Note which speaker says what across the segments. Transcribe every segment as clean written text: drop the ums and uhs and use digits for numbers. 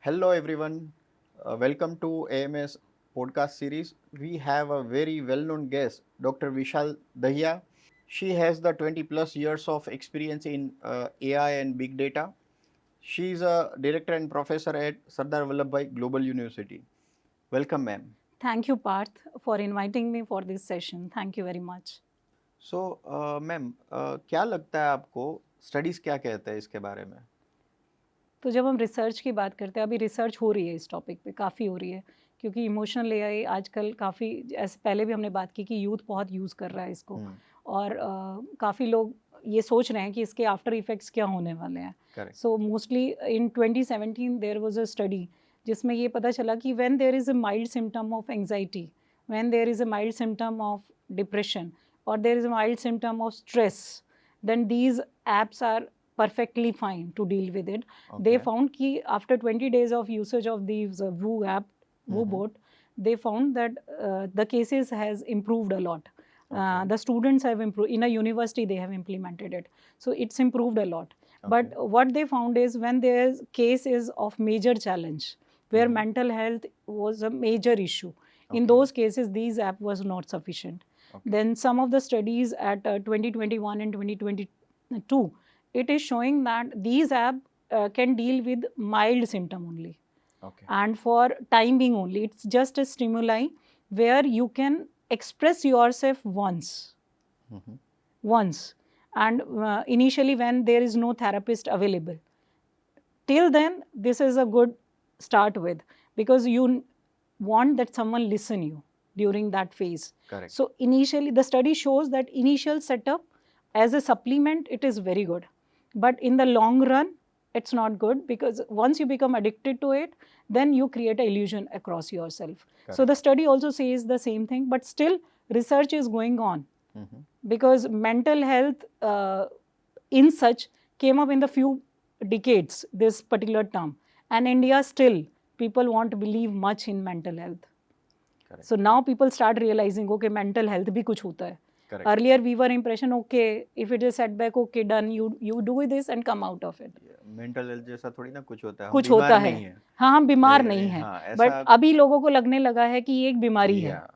Speaker 1: Hello, everyone. Welcome to AMS podcast series. We have a very well known guest, Dr. Vishal Dahiya. She has the 20 plus years of experience in AI and big data. She is a director and professor at Sardar Vallabhbhai Global University. Welcome, ma'am.
Speaker 2: Thank you, Parth, for inviting me for this session. Thank you very much.
Speaker 1: So, ma'am क्या लगता है आपको studies क्या कहते हैं इसके बारे में?
Speaker 2: तो जब हम रिसर्च की बात करते हैं, अभी रिसर्च हो रही है इस टॉपिक पे, काफ़ी हो रही है, क्योंकि इमोशनल एआई आजकल काफ़ी, ऐसे पहले भी हमने बात की कि यूथ बहुत यूज़ कर रहा है इसको, और काफ़ी लोग ये सोच रहे हैं कि इसके आफ्टर इफेक्ट्स क्या होने वाले हैं.
Speaker 1: Correct.
Speaker 2: So mostly in 2017 there was a study जिसमें ये पता चला कि when there is a mild symptom of anxiety, when there is a mild symptom of depression, और there is a mild symptom of stress, then these apps are perfectly fine to deal with it. They
Speaker 1: Okay.
Speaker 2: found कि after 20 days of usage of these Woo app, Woo bot, they found that the cases has improved a lot.
Speaker 1: Okay.
Speaker 2: The students have improved. In a university, they have implemented it. So it's improved a lot. But
Speaker 1: Okay.
Speaker 2: what they found is when there's case is of major challenge, where mental health was a major issue, in
Speaker 1: Okay.
Speaker 2: those cases, these app was not sufficient.
Speaker 1: Okay.
Speaker 2: Then some of the studies at 2021 and 2022, it is showing that these app can deal with mild symptom only,
Speaker 1: Okay.
Speaker 2: and for time being only. It's just a stimuli where you can express yourself once, and initially when there is no therapist available, till then this is a good start with, because you want that someone listen you during that phase.
Speaker 1: Correct.
Speaker 2: So initially the study shows that initial setup as a supplement, it is very good, but in the long run it's not good, because once you become addicted to it, then you create an illusion across yourself. So the study also says the same thing, but still research is going on, because mental health in such came up in the few decades, this particular term, and India still people want to believe much in mental health.
Speaker 1: Correct.
Speaker 2: So now people start realizing, okay, mental health bhi kuch hota hai.
Speaker 1: Correct.
Speaker 2: Earlier we were impression, okay, if it is setback, okay, done, you do this and come out of it.
Speaker 1: Mental health जैसा थोड़ी ना कुछ होता है, हम
Speaker 2: कुछ
Speaker 1: बीमार
Speaker 2: होता है.
Speaker 1: नहीं है.
Speaker 2: हाँ, हम बीमार
Speaker 1: ले-
Speaker 2: नहीं हैं,
Speaker 1: हाँ,
Speaker 2: बट
Speaker 1: ऐसा
Speaker 2: अभी लोगों को लगने लगा है कि ये एक बीमारी है.
Speaker 1: या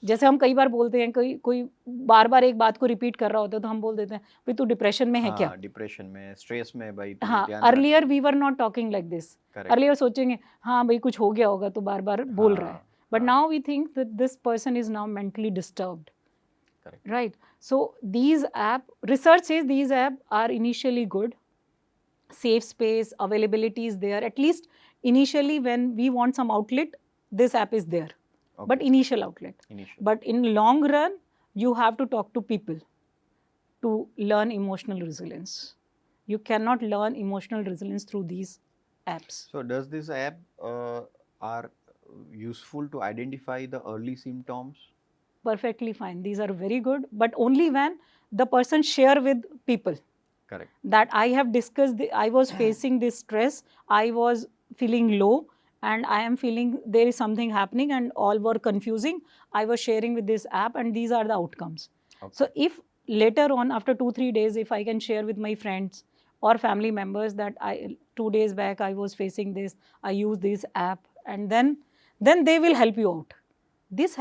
Speaker 2: जैसे हम कई बार बोलते हैं, कोई बार बार एक बात को रिपीट कर रहा होता है तो हम बोल देते हैं, भाई तू डिप्रेशन में है क्या?
Speaker 1: हाँ, डिप्रेशन में, स्ट्रेस में, भाई तू
Speaker 2: हाँ,
Speaker 1: ध्यान रख.
Speaker 2: Earlier we were not talking like this.
Speaker 1: Correct.
Speaker 2: Earlier सोचेंगे हाँ भाई कुछ हो गया होगा तो बार बार बोल रहा है,
Speaker 1: हाँ,
Speaker 2: बट
Speaker 1: हाँ.
Speaker 2: Now we think that this person is now mentally disturbed.
Speaker 1: Correct.
Speaker 2: Right. So these app, research says these app are initially good, safe space, availability is there. At least initially when we want some outlet, this app is there.
Speaker 1: Okay.
Speaker 2: But initial outlet.
Speaker 1: Initial.
Speaker 2: But in long run, you have to talk to people to learn emotional resilience. You cannot learn emotional resilience through these apps.
Speaker 1: So does this app are useful to identify the early symptoms?
Speaker 2: Perfectly fine. These are very good, but only when the person share with people.
Speaker 1: Correct.
Speaker 2: That I have discussed, I was facing this stress, I was feeling low, and I am feeling there is something happening, and all were confusing. I was sharing with this app, and these are the outcomes.
Speaker 1: Okay.
Speaker 2: So if later on, after 2-3 days, if I can share with my friends or family members that 2 days back I was facing this, I use this app, and then they will help you out. This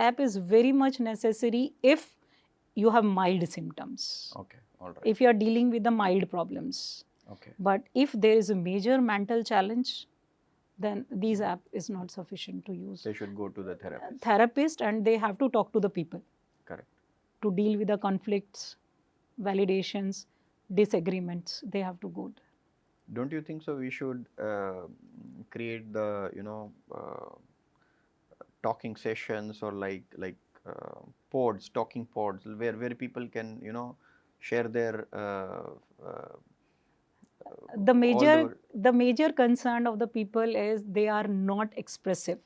Speaker 2: app is very much necessary if you have mild symptoms.
Speaker 1: Okay. All right.
Speaker 2: If you are dealing with the mild problems.
Speaker 1: Okay.
Speaker 2: But if there is a major mental challenge, then these app is not sufficient to use.
Speaker 1: They should go to the therapist.
Speaker 2: Therapist, and they have to talk to the people.
Speaker 1: Correct.
Speaker 2: To deal with the conflicts, validations, disagreements, they have to go.
Speaker 1: Don't you think so? We should create the talking sessions, or like pods, talking pods, where people can share their
Speaker 2: the major concern of the people is they are not expressive.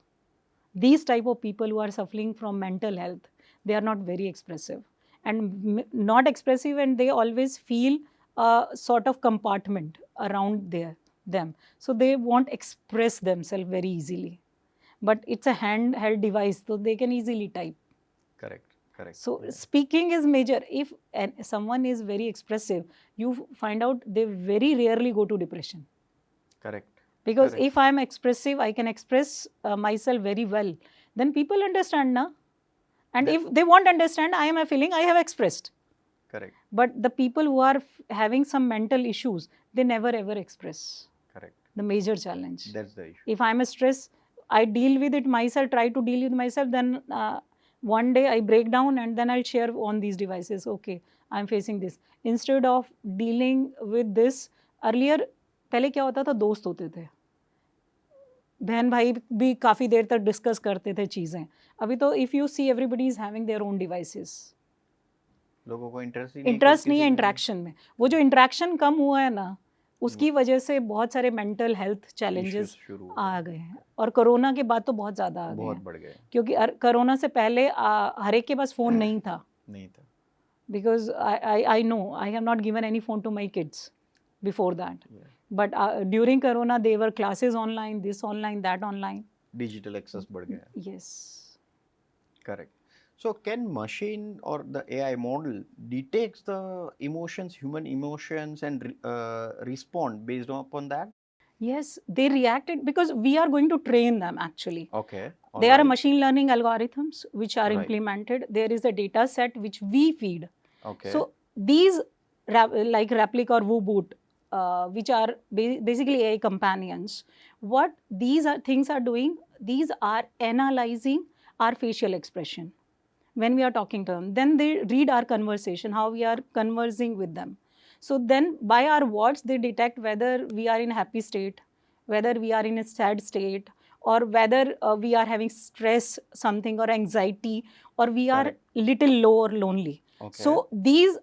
Speaker 2: These type of people who are suffering from mental health, they are not very expressive, and not expressive, and they always feel a sort of compartment around them, so they won't express themselves very easily. But it's a handheld device, so they can easily type.
Speaker 1: Correct. Correct.
Speaker 2: So speaking is major. If someone is very expressive, you find out they very rarely go to depression.
Speaker 1: Correct.
Speaker 2: Because
Speaker 1: Correct.
Speaker 2: if I am expressive, I can express myself very well. Then people understand, na? And
Speaker 1: That-
Speaker 2: if they won't understand, I am a feeling I have expressed.
Speaker 1: Correct.
Speaker 2: But the people who are having some mental issues, they never ever express.
Speaker 1: Correct.
Speaker 2: The major challenge.
Speaker 1: That's the issue.
Speaker 2: If I'm a stress, I deal with it myself, try to deal with myself, then one day I break down and then I'll share on these devices, okay, I'm facing this. Instead of dealing with this, earlier, पहले क्या होता था, दोस्त होते थे, बहन भाई भी काफ़ी देर तक डिस्कस करते थे चीज़ें. अभी तो if you see everybody is having their own devices.
Speaker 1: लोगों को इंटरेस्ट ही
Speaker 2: नहीं है इंटरेक्शन में. वो जो इंटरेक्शन कम हुआ है ना, उसकी वजह से बहुत सारे मेंटल हेल्थ चैलेंजेस आ गए हैं. और कोरोना के बाद तो बहुत ज़्यादा आ गए
Speaker 1: बहुत
Speaker 2: हैं,
Speaker 1: बढ़ गए.
Speaker 2: क्योंकि कोरोना से पहले हर एक के पास फ़ोन नहीं था. Because I know I have not given any phone to my kids before that.
Speaker 1: Yeah.
Speaker 2: But during Corona, they were classes online, this online, that online.
Speaker 1: Digital access बढ़ गया.
Speaker 2: Yes.
Speaker 1: Correct. So can machine or the AI model detects the emotions, human emotions, and respond based upon that?
Speaker 2: Yes, they reacted because we are going to train them actually.
Speaker 1: Okay.
Speaker 2: There are machine learning algorithms which are
Speaker 1: Right.
Speaker 2: implemented. There is a data set which we feed.
Speaker 1: Okay.
Speaker 2: So these like Replica or WooBoot, which are basically AI companions, what these things are doing, these are analyzing our facial expression when we are talking to them. Then they read our conversation, how we are conversing with them. So then by our words, they detect whether we are in a happy state, whether we are in a sad state, or whether we are having stress, something, or anxiety, or we are
Speaker 1: Correct.
Speaker 2: little low or lonely.
Speaker 1: Okay.
Speaker 2: So these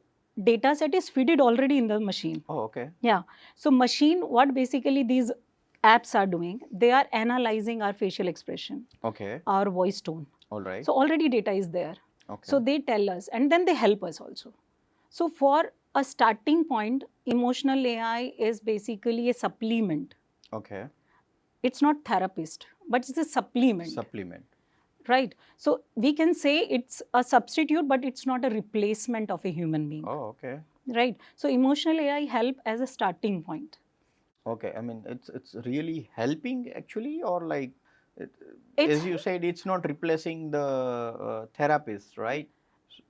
Speaker 2: data set is fitted already in the machine.
Speaker 1: Oh, okay.
Speaker 2: Yeah. So machine, what basically these apps are doing, they are analyzing our facial expression,
Speaker 1: Okay.
Speaker 2: our voice tone.
Speaker 1: All right.
Speaker 2: So already data is there.
Speaker 1: Okay.
Speaker 2: So they tell us and then they help us also. So for a starting point, emotional AI is basically a supplement.
Speaker 1: Okay.
Speaker 2: It's not therapist, but it's a supplement.
Speaker 1: Supplement.
Speaker 2: Right. So we can say it's a substitute, but it's not a replacement of a human being.
Speaker 1: Oh, okay.
Speaker 2: Right. So emotional AI help as a starting point.
Speaker 1: Okay. I mean, it's really helping actually, or like,
Speaker 2: It's,
Speaker 1: as you said, it's not replacing the therapist, right?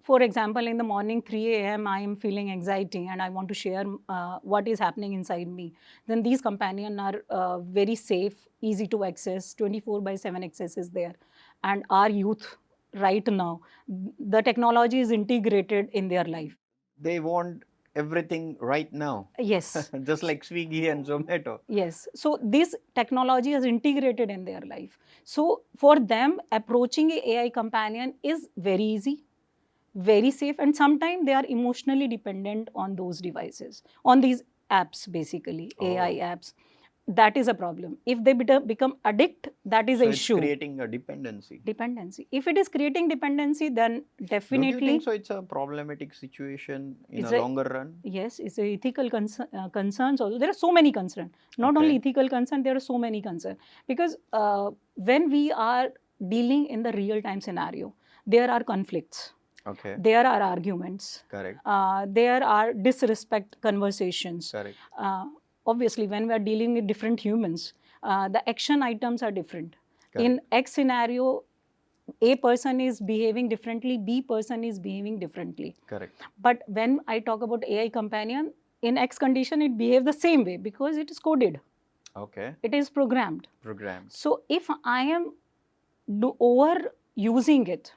Speaker 2: for example, in the morning 3 a.m. I am feeling anxiety and I want to share what is happening inside me. Then these companions are very safe, easy to access, 24/7 access is there. And our youth right now, the technology is integrated in their life.
Speaker 1: They want everything right now.
Speaker 2: Yes.
Speaker 1: Just like Swiggy and Zomato.
Speaker 2: Yes. So this technology is integrated in their life. So for them, approaching a AI companion is very easy, very safe, and sometimes they are emotionally dependent on those devices, on these apps, basically AI apps. That is a problem. If they become addict, that is
Speaker 1: So
Speaker 2: an
Speaker 1: it's
Speaker 2: issue.
Speaker 1: creating a dependency.
Speaker 2: If it is creating dependency, then definitely.
Speaker 1: Don't you think so? It's a problematic situation in a longer run.
Speaker 2: Yes, it's a ethical concerns also. There are so many concerns. Not only ethical concerns, there are so many concerns. Because when we are dealing in the real time scenario, there are conflicts.
Speaker 1: Okay.
Speaker 2: There are arguments.
Speaker 1: Correct.
Speaker 2: There are disrespect conversations.
Speaker 1: Correct.
Speaker 2: Obviously, when we are dealing with different humans, the action items are different.
Speaker 1: Correct.
Speaker 2: In X scenario, A person is behaving differently, B person is behaving differently.
Speaker 1: Correct.
Speaker 2: But when I talk about AI companion, in X condition, it behaves the same way because it is coded.
Speaker 1: Okay.
Speaker 2: It is programmed.
Speaker 1: Programmed.
Speaker 2: So if I am overusing it,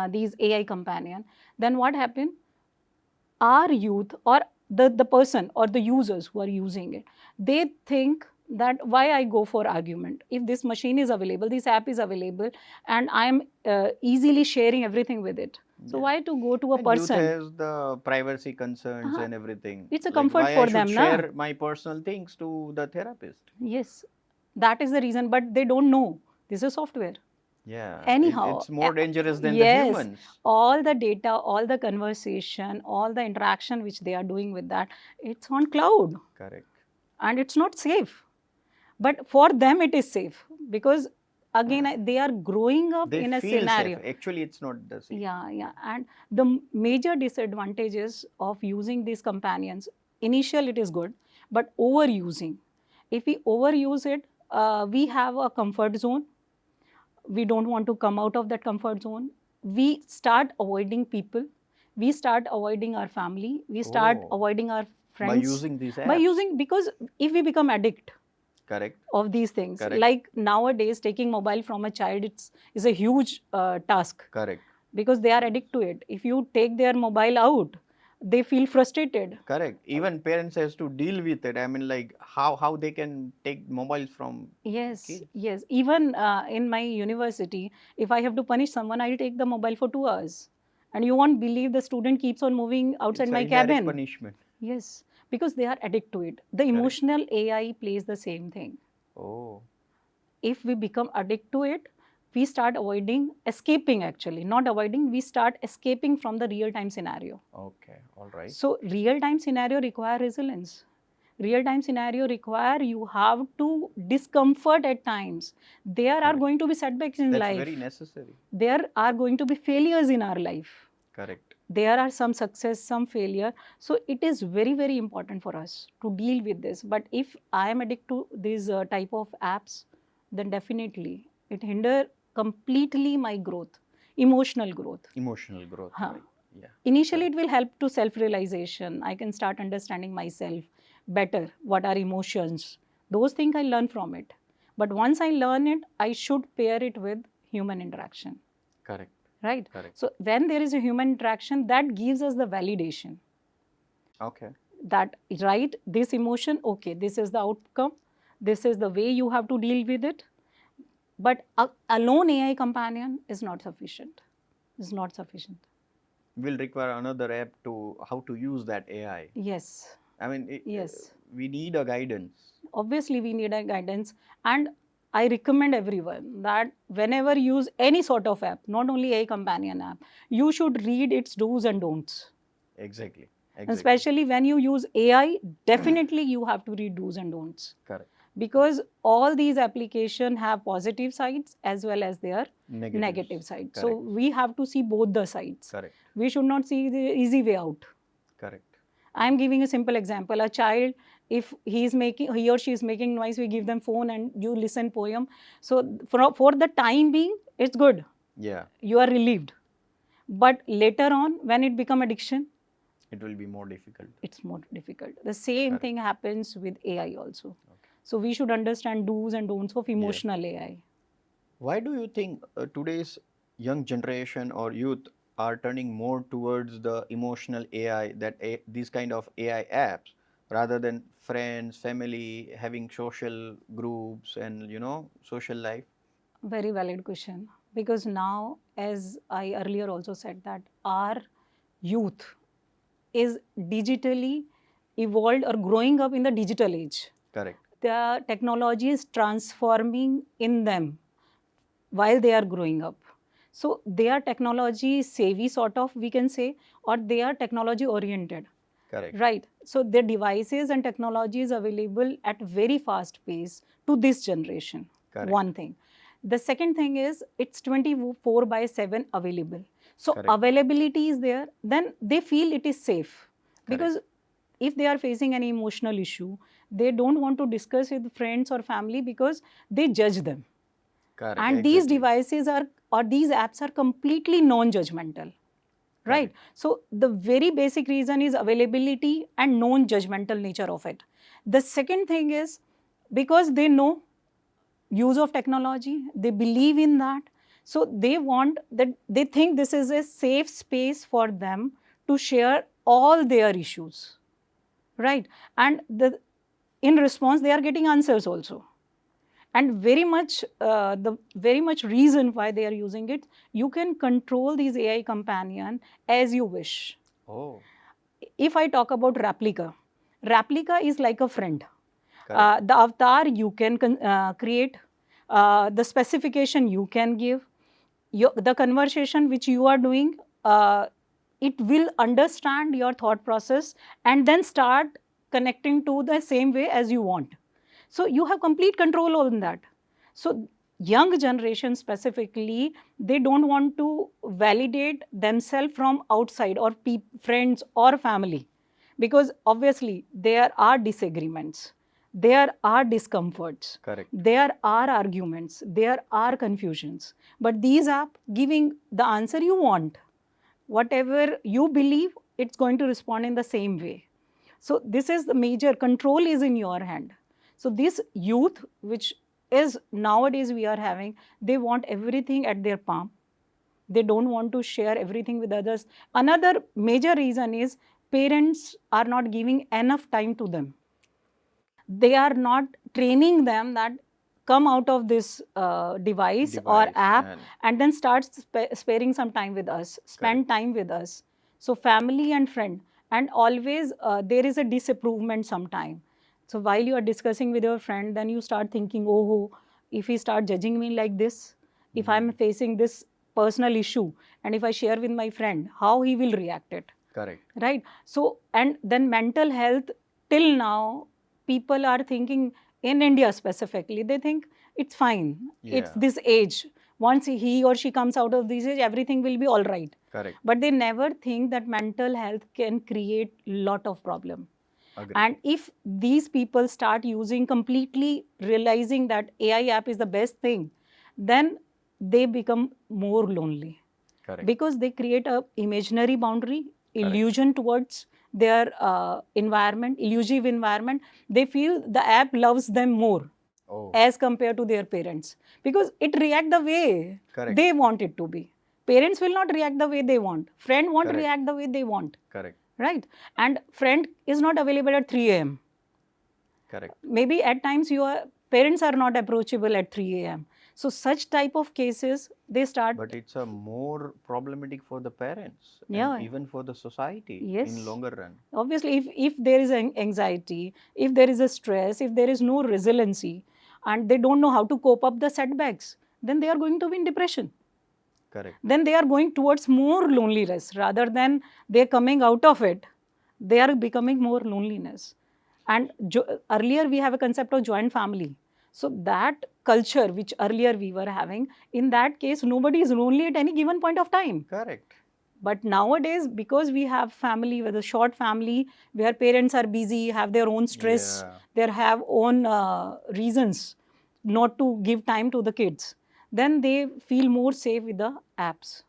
Speaker 2: these AI companion, then what happens? Our youth or the person or the users who are using it, they think that why I go for argument? If this machine is available, this app is available, and I am easily sharing everything with it. So why to go to a person?
Speaker 1: Youth has the privacy concerns and everything.
Speaker 2: It's a comfort
Speaker 1: why
Speaker 2: for
Speaker 1: I should
Speaker 2: them,
Speaker 1: share my personal things to the therapist.
Speaker 2: Yes, that is the reason. But they don't know this is software.
Speaker 1: Yeah.
Speaker 2: Anyhow,
Speaker 1: it's more dangerous than
Speaker 2: yes,
Speaker 1: the humans.
Speaker 2: All the data, all the conversation, all the interaction which they are doing with that, it's on cloud.
Speaker 1: Correct.
Speaker 2: And it's not safe. But for them, it is safe because again, they are growing up
Speaker 1: They
Speaker 2: in a
Speaker 1: feel
Speaker 2: scenario.
Speaker 1: Safe. Actually, it's not the same.
Speaker 2: Yeah. And the major disadvantages of using these companions, initial it is good, but overusing. If we overuse it, we have a comfort zone. We don't want to come out of that comfort zone. We start avoiding people. We start avoiding our family. We start
Speaker 1: Oh,
Speaker 2: avoiding our
Speaker 1: by
Speaker 2: friends
Speaker 1: using these
Speaker 2: by
Speaker 1: apps.
Speaker 2: using, because if we become addict
Speaker 1: Correct.
Speaker 2: of these things,
Speaker 1: Correct.
Speaker 2: like nowadays taking mobile from a child, it's is a huge task,
Speaker 1: Correct.
Speaker 2: because they are addicted to it. If you take their mobile out, they feel frustrated.
Speaker 1: Correct. Even parents has to deal with it. I mean, like how they can take mobiles from
Speaker 2: Yes,
Speaker 1: kids.
Speaker 2: yes. Even in my university, if I have to punish someone, I'll take the mobile for 2 hours. And you won't believe the student keeps on moving outside
Speaker 1: It's an
Speaker 2: my
Speaker 1: indirect
Speaker 2: cabin.
Speaker 1: punishment.
Speaker 2: Yes, because they are addicted to it. The
Speaker 1: Correct.
Speaker 2: emotional AI plays the same thing.
Speaker 1: Oh,
Speaker 2: If we become addicted to it, we start avoiding, escaping actually, not avoiding, we start escaping from the real time scenario.
Speaker 1: okay. All right.
Speaker 2: So, real time scenario require resilience. Real time scenario require you have to discomfort at times. There are
Speaker 1: Correct.
Speaker 2: going to be setbacks in
Speaker 1: That's
Speaker 2: life.
Speaker 1: very necessary.
Speaker 2: There are going to be failures in our life.
Speaker 1: Correct.
Speaker 2: There are some success, some failure. So it is very, very important for us to deal with this. But if I am addicted to these type of apps, then definitely it hinder completely my growth, emotional growth.
Speaker 1: Emotional growth,
Speaker 2: Huh.
Speaker 1: right? Yeah.
Speaker 2: Initially,
Speaker 1: Correct.
Speaker 2: it will help to self-realization. I can start understanding myself better. What are emotions? Those things I learn from it. But once I learn it, I should pair it with human interaction.
Speaker 1: Correct.
Speaker 2: Right?
Speaker 1: Correct.
Speaker 2: So when there is a human interaction, that gives us the validation.
Speaker 1: Okay.
Speaker 2: That, right, this emotion, okay, this is the outcome. This is the way you have to deal with it. But alone AI companion is not sufficient. Is not sufficient.
Speaker 1: Will require another app to how to use that AI.
Speaker 2: Yes.
Speaker 1: I mean,
Speaker 2: Yes.
Speaker 1: we need a guidance.
Speaker 2: Obviously we need a guidance, and I recommend everyone that whenever you use any sort of app, not only a companion app, you should read its do's and don'ts.
Speaker 1: Exactly.
Speaker 2: And
Speaker 1: Exactly.
Speaker 2: especially when you use AI, definitely you have to read do's and don'ts,
Speaker 1: Correct.
Speaker 2: because all these applications have positive sides as well as their
Speaker 1: Negatives.
Speaker 2: negative sides. So
Speaker 1: Correct.
Speaker 2: we have to see both the sides.
Speaker 1: Correct.
Speaker 2: We should not see the easy way out.
Speaker 1: Correct.
Speaker 2: I'm giving a simple example. A child, if he or she is making noise, we give them phone and you listen poem. So for the time being, it's good.
Speaker 1: Yeah.
Speaker 2: You are relieved. But later on, when it become addiction,
Speaker 1: it will be more difficult.
Speaker 2: It's more difficult. The same
Speaker 1: Correct.
Speaker 2: thing happens with AI also.
Speaker 1: Okay.
Speaker 2: So we should understand do's and don'ts of emotional AI.
Speaker 1: Why do you think today's young generation or youth are turning more towards the emotional AI, these kind of AI apps, rather than friends, family, having social groups and social life?
Speaker 2: Very valid question. Because now, as I earlier also said, that our youth is digitally evolved or growing up in the digital age.
Speaker 1: Correct.
Speaker 2: The technology is transforming in them while they are growing up. So they are technology savvy, sort of, we can say, or they are technology oriented.
Speaker 1: Correct.
Speaker 2: Right. So their devices and technology is available at very fast pace to this generation.
Speaker 1: Correct.
Speaker 2: One thing. The second thing is it's 24/7 available. So
Speaker 1: Correct.
Speaker 2: availability is there, then they feel it is safe.
Speaker 1: Correct.
Speaker 2: Because if they are facing any emotional issue, they don't want to discuss with friends or family because they judge them.
Speaker 1: Correct.
Speaker 2: And
Speaker 1: Exactly.
Speaker 2: these devices are, or these apps are completely non-judgmental. Right. So the very basic reason is availability and non-judgmental nature of it. The second thing is because they know use of technology, they believe in that. So they want that, they think this is a safe space for them to share all their issues. Right. And in response, they are getting answers also. And very much the very much reason why they are using it, you can control these AI companion as you wish.
Speaker 1: Oh.
Speaker 2: If I talk about replica is like a friend.
Speaker 1: Correct.
Speaker 2: The avatar you can create, the specification you can give, the conversation which you are doing, it will understand your thought process and then start connecting to the same way as you want. So you have complete control on that. So young generation specifically, they don't want to validate themselves from outside or friends or family, because obviously there are disagreements. There are discomforts.
Speaker 1: Correct.
Speaker 2: There are arguments. There are confusions. But these are giving the answer you want. Whatever you believe, it's going to respond in the same way. So this is the major control is in your hand. So this youth, which is nowadays we are having, they want everything at their palm. They don't want to share everything with others. Another major reason is parents are not giving enough time to them. They are not training them that come out of this device or app and then start sparing some time with us, spend time with us. So family and friend, and always there is a disapprovement sometime. So while you are discussing with your friend, then you start thinking, oh, if he start judging me like this, if I'm facing this personal issue, and if I share with my friend, how he will react it.
Speaker 1: Correct.
Speaker 2: Right. So, and then mental health, till now, people are thinking, in India specifically, they think it's fine. It's this age. Once he or she comes out of this age, everything will be all right.
Speaker 1: Correct.
Speaker 2: But they never think that mental health can create lot of problem.
Speaker 1: Agreed.
Speaker 2: And if these people start using completely realizing that AI app is the best thing, then they become more lonely.
Speaker 1: Correct.
Speaker 2: Because they create a imaginary boundary, illusion towards their environment, elusive environment. They feel the app loves them more as compared to their parents, because it react the way they want it to be. Parents will not react the way they want. Friend won't react the way they want.
Speaker 1: Correct.
Speaker 2: Right? And friend is not available at 3 a.m.
Speaker 1: Correct.
Speaker 2: Maybe at times your parents are not approachable at 3 a.m. So such type of cases, they start.
Speaker 1: But it's a more problematic for the parents
Speaker 2: and
Speaker 1: even for the society in longer run.
Speaker 2: Obviously, if there is anxiety, if there is a stress, if there is no resiliency, and they don't know how to cope up the setbacks, then they are going to be in depression.
Speaker 1: Correct.
Speaker 2: Then they are going towards more loneliness rather than they're coming out of it. They are becoming more loneliness. And earlier we have a concept of joint family. So that culture which earlier we were having, in that case, nobody is lonely at any given point of time.
Speaker 1: Correct.
Speaker 2: But nowadays, because we have family with a short family, where parents are busy, have their own stress, they have own reasons not to give time to the kids, then they feel more safe with the apps.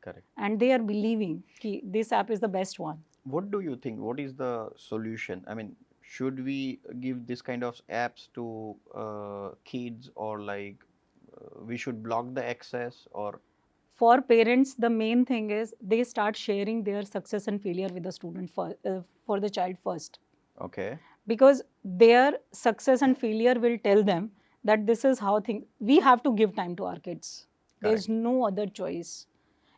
Speaker 1: Correct.
Speaker 2: And they are believing that this app is the best one.
Speaker 1: What do you think? What is the solution? I mean, should we give this kind of apps to kids, or like we should block the access? Or
Speaker 2: for parents, the main thing is they start sharing their success and failure with the student for the child first.
Speaker 1: Okay.
Speaker 2: Because their success and failure will tell them that this is how things. We have to give time to our kids. There's no other choice.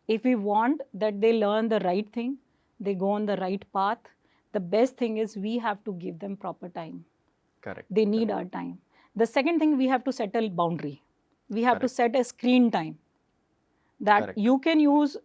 Speaker 2: If we want that they learn the right thing, they go on the right path, the best thing is we have to give them proper time.
Speaker 1: Correct.
Speaker 2: They need our time. The second thing, we have to set a boundary. We have to set a screen time that you can use.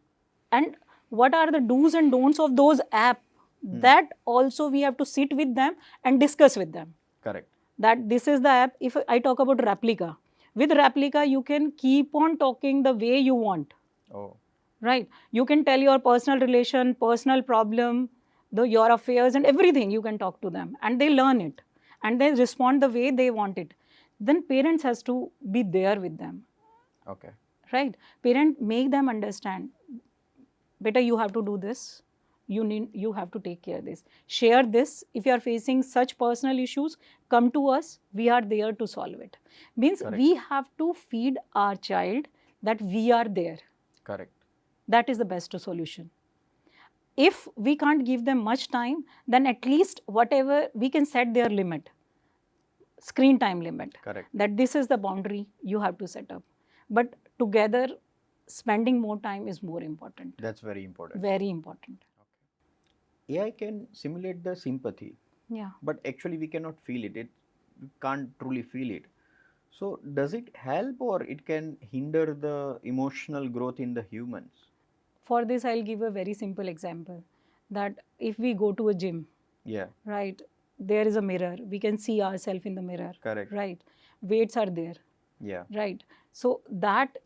Speaker 2: And what are the do's and don'ts of those apps? That also we have to sit with them and discuss with them.
Speaker 1: Correct.
Speaker 2: That this is the app. If I talk about Replica, with Replica, you can keep on talking the way you want.
Speaker 1: Oh.
Speaker 2: Right? You can tell your personal relation, personal problem, your affairs and everything, you can talk to them. And they learn it. And they respond the way they want it. Then parents has to be there with them.
Speaker 1: Okay.
Speaker 2: Right? Parent make them understand, better you have to do this. You have to take care of this. Share this. If you are facing such personal issues, come to us. We are there to solve it. Means we have to feed our child that we are there.
Speaker 1: Correct.
Speaker 2: That is the best solution. If we can't give them much time, then at least whatever we can set their limit, screen time limit.
Speaker 1: Correct.
Speaker 2: That this is the boundary you have to set up. But together, spending more time is more important.
Speaker 1: That's very important.
Speaker 2: Very important.
Speaker 1: Okay. AI can simulate the sympathy.
Speaker 2: Yeah.
Speaker 1: But actually we cannot feel it. We can't truly feel it. So does it help, or it can hinder the emotional growth in the humans?
Speaker 2: For this, I'll give a very simple example. That if we go to a gym, right, there is a mirror. We can see ourselves in the mirror.
Speaker 1: Correct.
Speaker 2: Right. Weights are there.
Speaker 1: Yeah.
Speaker 2: Right. So that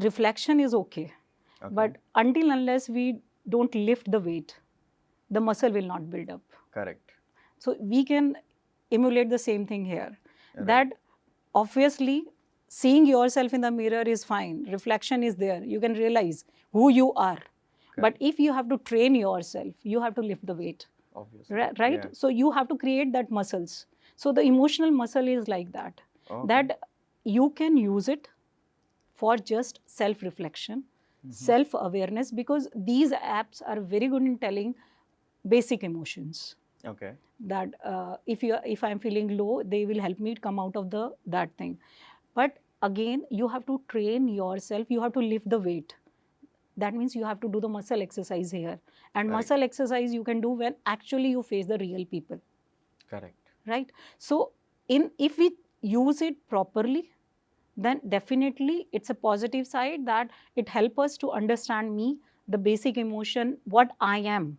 Speaker 2: reflection is okay. But until unless we don't lift the weight, the muscle will not build up.
Speaker 1: Correct.
Speaker 2: So we can emulate the same thing here.
Speaker 1: Right.
Speaker 2: That obviously seeing yourself in the mirror is fine. Reflection is there. You can realize who you are. But
Speaker 1: Correct.
Speaker 2: if you have to train yourself, you have to lift the weight.
Speaker 1: Obviously.
Speaker 2: Right?
Speaker 1: Yeah.
Speaker 2: So you have to create that muscles. So the emotional muscle is like that.
Speaker 1: Okay.
Speaker 2: That you can use it for just self-reflection, self-awareness, because these apps are very good in telling basic emotions.
Speaker 1: Okay.
Speaker 2: That if I'm feeling low, they will help me come out of that thing. But again, you have to train yourself. You have to lift the weight. That means you have to do the muscle exercise here. And
Speaker 1: Correct.
Speaker 2: muscle exercise you can do when actually you face the real people.
Speaker 1: Correct.
Speaker 2: Right? So if we use it properly, then definitely it's a positive side, that it helps us to understand me, the basic emotion, what I am.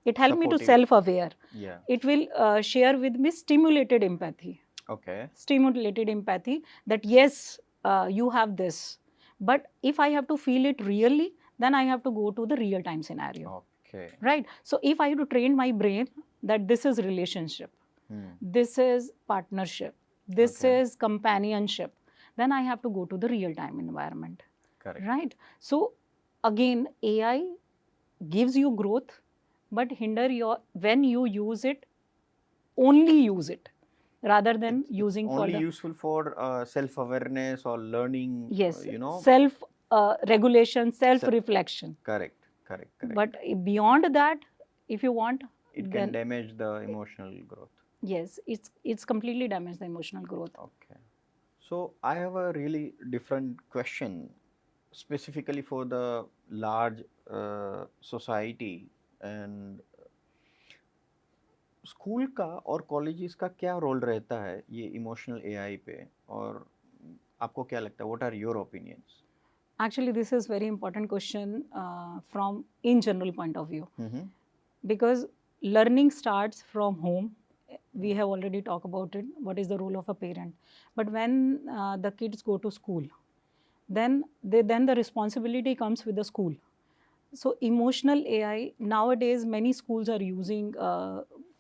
Speaker 2: It helps me to
Speaker 1: Supportive.
Speaker 2: self-aware.
Speaker 1: Yeah.
Speaker 2: It will share with me stimulated empathy.
Speaker 1: Okay.
Speaker 2: Stimulated empathy, that yes, you have this. But if I have to feel it really, then I have to go to the real time scenario.
Speaker 1: Okay.
Speaker 2: Right? So if I have to train my brain that this is relationship, this is partnership, this
Speaker 1: Okay.
Speaker 2: is companionship, then I have to go to the real time environment.
Speaker 1: Correct.
Speaker 2: Right? So again, AI gives you growth, but when you use it, only use it rather than
Speaker 1: It's
Speaker 2: using for
Speaker 1: only
Speaker 2: the
Speaker 1: useful for self-awareness or learning.
Speaker 2: yes,
Speaker 1: You know.
Speaker 2: self regulation, self reflection.
Speaker 1: Correct. Correct. Correct.
Speaker 2: But beyond that, if you want,
Speaker 1: It can
Speaker 2: then
Speaker 1: damage the emotional growth.
Speaker 2: yes, it's completely damaged the emotional growth.
Speaker 1: Okay. So I have a really different question, specifically for the large society, and school का और colleges का क्या role रहता है ये emotional AI पे, और आपको क्या लगता है, what are your opinions?
Speaker 2: Actually, this is very important question from in general point of view, because learning starts from home. We have already talked about it, what is the role of a parent. But when the kids go to school, then the responsibility comes with the school. So emotional AI, nowadays many schools are using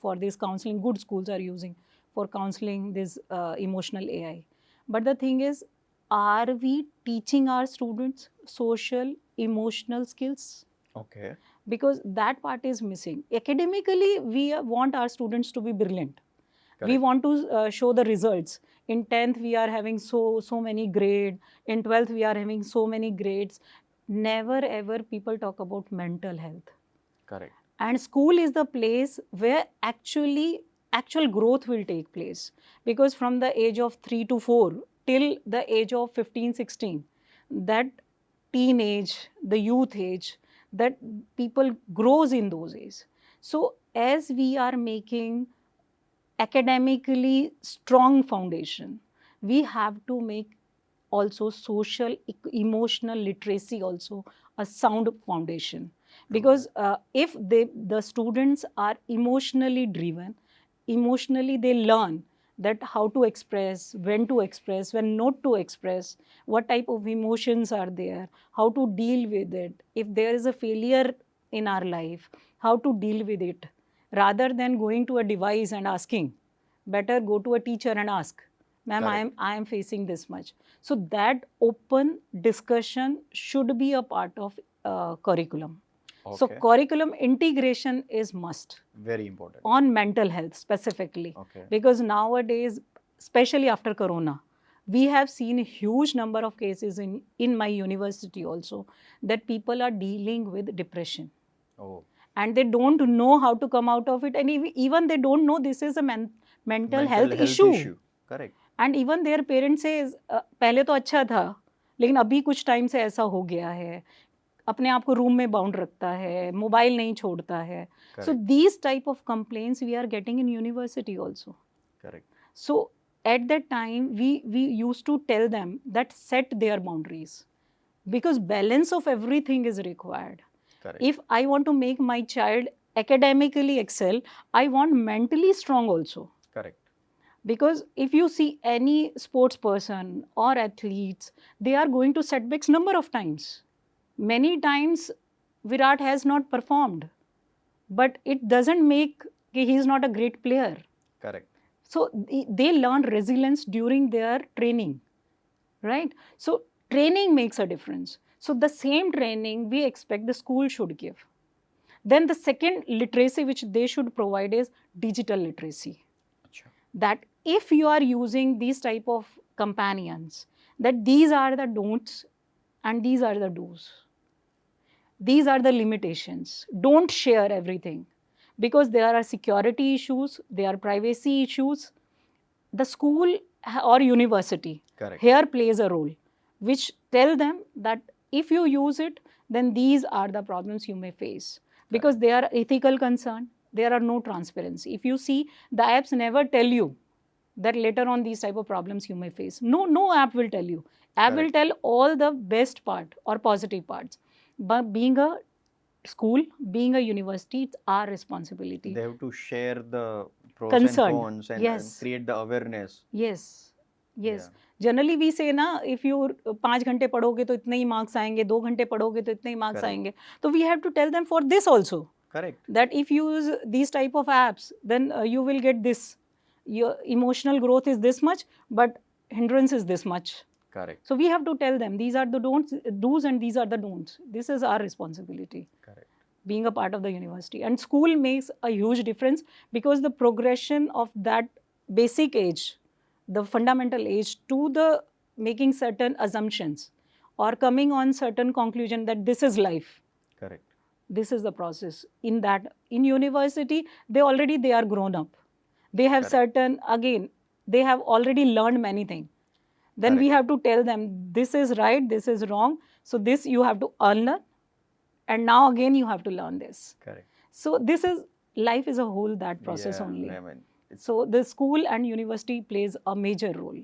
Speaker 2: for this counseling, good schools are using for counseling this emotional AI. But the thing is, are we teaching our students social, emotional skills?
Speaker 1: Okay.
Speaker 2: Because that part is missing. Academically, we want our students to be brilliant. We
Speaker 1: Correct.
Speaker 2: want to show the results. In 10th, we are having so many grades. In 12th, we are having so many grades. Never ever people talk about mental health.
Speaker 1: Correct.
Speaker 2: And school is the place where actual growth will take place. Because from the age of 3 to 4 till the age of 15, 16, that teenage, the youth age, that people grows in those ages. So as we are making academically strong foundation, we have to make also social emotional literacy also a sound foundation. Because if the students are emotionally driven, emotionally they learn that how to express, when not to express, what type of emotions are there, how to deal with it, if there is a failure in our life, how to deal with it, rather than going to a device and asking. Better go to a teacher and ask, ma'am,
Speaker 1: Correct.
Speaker 2: I am facing this much. So that open discussion should be a part of curriculum. So
Speaker 1: Okay.
Speaker 2: curriculum integration is must
Speaker 1: Very important.
Speaker 2: on mental health specifically.
Speaker 1: Okay.
Speaker 2: Because nowadays, especially after Corona, we have seen a huge number of cases in my university also, that people are dealing with depression.
Speaker 1: Oh.
Speaker 2: And they don't know how to come out of it, and even they don't know this is a mental health issue.
Speaker 1: Correct.
Speaker 2: And even their parents says पहले तो अच्छा था, लेकिन अभी कुछ time से ऐसा हो गया है, अपने आप को रूम में बाउंड रखता है, मोबाइल नहीं छोड़ता है. So these type of complaints we are getting in university also.
Speaker 1: Correct.
Speaker 2: So at that time we used to tell them that set their boundaries, because balance of everything is required.
Speaker 1: Correct.
Speaker 2: If I want to make my child academically excel, I want mentally strong also.
Speaker 1: Correct.
Speaker 2: Because if you see any sports person or athletes, they are going to setbacks number of times. Many times Virat has not performed, but it doesn't make he is not a great player.
Speaker 1: Correct.
Speaker 2: So they learn resilience during their training, right? So training makes a difference. So the same training we expect the school should give. Then the second literacy which they should provide is digital literacy.
Speaker 1: Acha.
Speaker 2: That if you are using these type of companions, that these are the don'ts and these are the do's. These are the limitations. Don't share everything because there are security issues, there are privacy issues. The school or university
Speaker 1: Correct.
Speaker 2: here plays a role, which tell them that if you use it, then these are the problems you may face, because they are ethical concern. There are no transparency. If you see, the apps never tell you that later on these type of problems you may face. No app will tell you. App will
Speaker 1: Correct.
Speaker 2: tell all the best part or positive parts. But being a school, being a university, it's our responsibility.
Speaker 1: They have to share the pros
Speaker 2: Concerned.
Speaker 1: and cons and
Speaker 2: Yes.
Speaker 1: create the awareness.
Speaker 2: Yes. Yes.
Speaker 1: Yeah.
Speaker 2: Generally we say ना, if you 5 घंटे पढ़ोगे तो इतने ही marks आएंगे, 2 घंटे पढ़ोगे तो इतने ही मार्क्स
Speaker 1: Correct.
Speaker 2: आएंगे. तो we have to tell them for this also
Speaker 1: Correct.
Speaker 2: that if you use these type of apps, then you will get this. Your emotional growth is this much, but hindrance is this much.
Speaker 1: Correct.
Speaker 2: So we have to tell them these are the don'ts, do's, and these are the don'ts. This is our responsibility.
Speaker 1: Correct.
Speaker 2: Being a part of the university, and school makes a huge difference, because the progression of that basic age, the fundamental age, to the making certain assumptions or coming on certain conclusion that this is life.
Speaker 1: Correct.
Speaker 2: This is the process. In that, in university, they are grown up. They have
Speaker 1: Correct.
Speaker 2: certain, again, they have already learned many things. Then we
Speaker 1: Correct.
Speaker 2: have to tell them this is right, this is wrong. So this you have to unlearn, and now again you have to learn this.
Speaker 1: Correct.
Speaker 2: So this is, life is a whole that process
Speaker 1: Yeah,
Speaker 2: only.
Speaker 1: I mean, it's
Speaker 2: So the school and university plays a major role.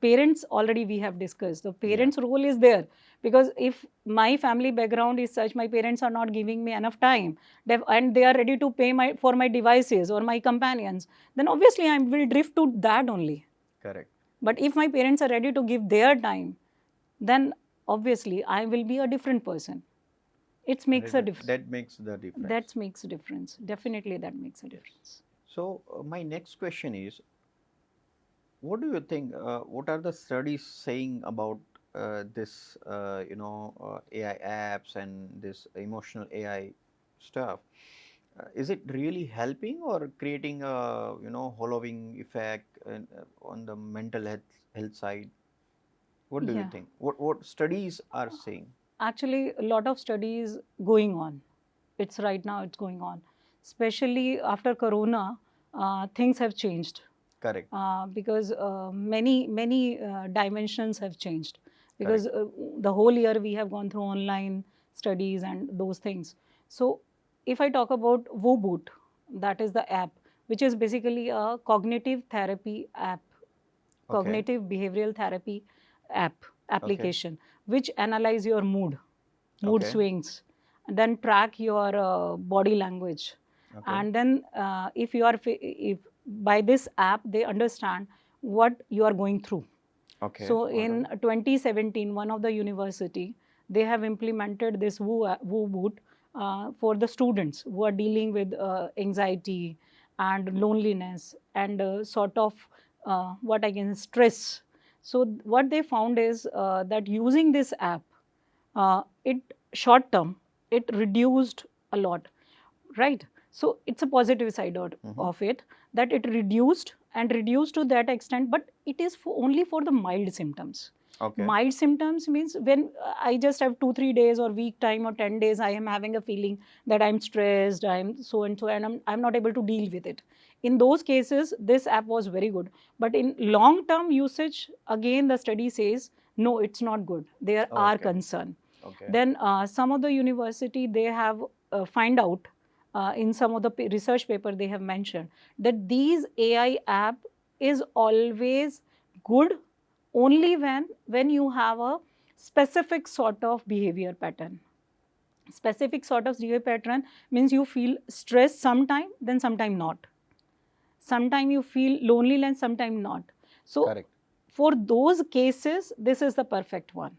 Speaker 2: Parents, already we have discussed, the parents' role is there, because if my family background is such, my parents are not giving me enough time, and they are ready to pay for my devices or my companions, then obviously I will drift to that only.
Speaker 1: correct.
Speaker 2: But if my parents are ready to give their time, then obviously I will be a different person. It makes a difference.
Speaker 1: That makes the difference.
Speaker 2: That makes a difference. Definitely that makes a difference.
Speaker 1: So my next question is, what do you think? What are the studies saying about this, AI apps and this emotional AI stuff? Is it really helping or creating a hollowing effect on the mental health side? What do you
Speaker 2: Yeah.
Speaker 1: think? What studies are saying?
Speaker 2: Actually, a lot of studies going on. It's right now, it's going on. Especially after Corona, things have changed.
Speaker 1: Correct.
Speaker 2: Because many dimensions have changed. Because the whole year we have gone through online studies and those things. So if I talk about WooBoot, that is the app, which is basically a cognitive therapy app,
Speaker 1: Okay.
Speaker 2: cognitive behavioral therapy application, which analyze your mood
Speaker 1: Okay.
Speaker 2: swings, and then track your body language.
Speaker 1: Okay.
Speaker 2: And then if you are if by this app they understand what you are going through.
Speaker 1: Okay.
Speaker 2: So
Speaker 1: Alright.
Speaker 2: in 2017, one of the university, they have implemented this WooBoot for the students who are dealing with anxiety and loneliness and sort of what I can stress. So what they found is that using this app, it short term, it reduced a lot, right? So it's a positive side of it, that it reduced to that extent, but it is only for the mild symptoms.
Speaker 1: Okay.
Speaker 2: Mild symptoms means when I just have 2-3 days or week time or 10 days, I am having a feeling that I'm stressed, I'm so and so, and I'm not able to deal with it. In those cases, this app was very good. But in long term usage, again, the study says, no, it's not good. There are
Speaker 1: Okay.
Speaker 2: concern.
Speaker 1: Okay.
Speaker 2: Then some of the university, they have find out in some of the research paper they have mentioned that these AI app is always good only when you have a specific sort of behavior pattern. Specific sort of behavior pattern means you feel stress sometime, then sometime not. Sometime you feel loneliness, sometime not. So
Speaker 1: Correct.
Speaker 2: for those cases, this is the perfect one.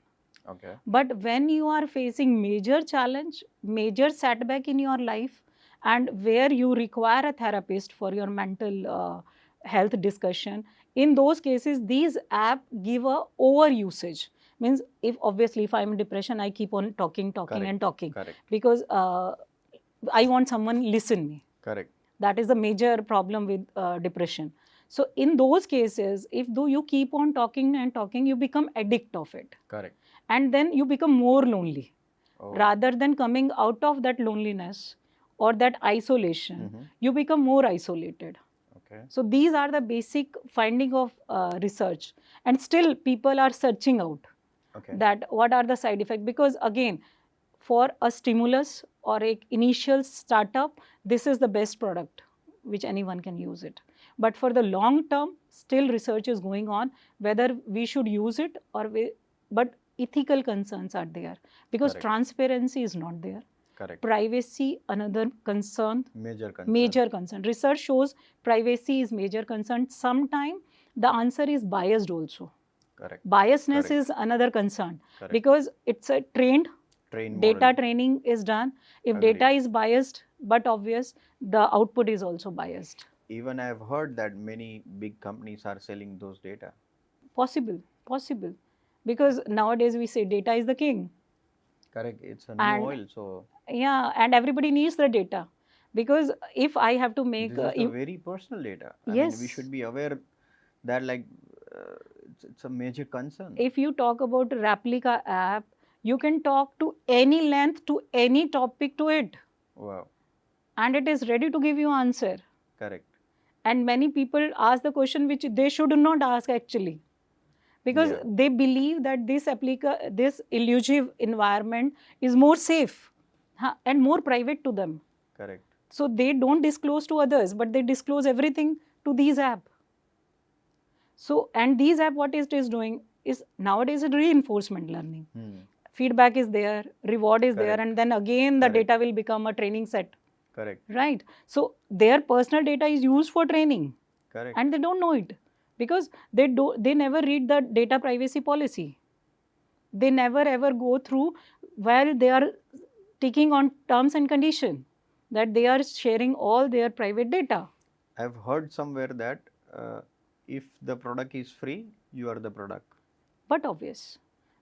Speaker 1: Okay.
Speaker 2: But when you are facing major challenge, major setback in your life, and where you require a therapist for your mental health discussion. In those cases, these app give a over usage. Means if obviously if I'm in depression, I keep on talking
Speaker 1: Correct.
Speaker 2: and talking
Speaker 1: Correct.
Speaker 2: because I want someone listen me.
Speaker 1: Correct.
Speaker 2: That is the major problem with depression. So in those cases, if though you keep on talking and talking, you become addict of it.
Speaker 1: Correct.
Speaker 2: And then you become more lonely.
Speaker 1: Oh.
Speaker 2: Rather than coming out of that loneliness or that isolation, you become more isolated.
Speaker 1: Okay.
Speaker 2: So these are the basic finding of research, and still people are searching out that what are the side effects, because again, for a stimulus or a initial startup, this is the best product which anyone can use it. But for the long term, still research is going on whether we should use it but ethical concerns are there because transparency is not there.
Speaker 1: Correct.
Speaker 2: Privacy, another concern.
Speaker 1: Major concern.
Speaker 2: Major concern. Research shows privacy is major concern. Sometimes the answer is biased also.
Speaker 1: Correct.
Speaker 2: Biasness is another concern.
Speaker 1: Correct.
Speaker 2: Because it's a trained data
Speaker 1: model.
Speaker 2: training is done. If
Speaker 1: Agreed.
Speaker 2: data is biased but obvious, the output is also biased.
Speaker 1: Even I have heard that many big companies are selling those data.
Speaker 2: Possible. Because nowadays we say data is the king.
Speaker 1: Correct. It's a new oil, so.
Speaker 2: Yeah, and everybody needs the data. Because if I have to make...
Speaker 1: This is very personal data. I
Speaker 2: yes.
Speaker 1: mean, we should be aware that it's a major concern.
Speaker 2: If you talk about Replica app, you can talk to any length, to any topic to it.
Speaker 1: Wow.
Speaker 2: And it is ready to give you answer.
Speaker 1: Correct.
Speaker 2: And many people ask the question which they should not ask actually. Because they believe that this elusive environment is more safe and more private to them.
Speaker 1: Correct.
Speaker 2: So they don't disclose to others, but they disclose everything to these apps. So, and these apps, what it is doing is nowadays reinforcement learning. Feedback is there, reward is there, and then again the data will become a training set.
Speaker 1: Correct.
Speaker 2: Right. So their personal data is used for training.
Speaker 1: Correct.
Speaker 2: And they don't know it because they never read the data privacy policy. They never ever go through while they are taking on terms and condition that they are sharing all their private data.
Speaker 1: I've heard somewhere that if the product is free, you are the product.
Speaker 2: But obvious.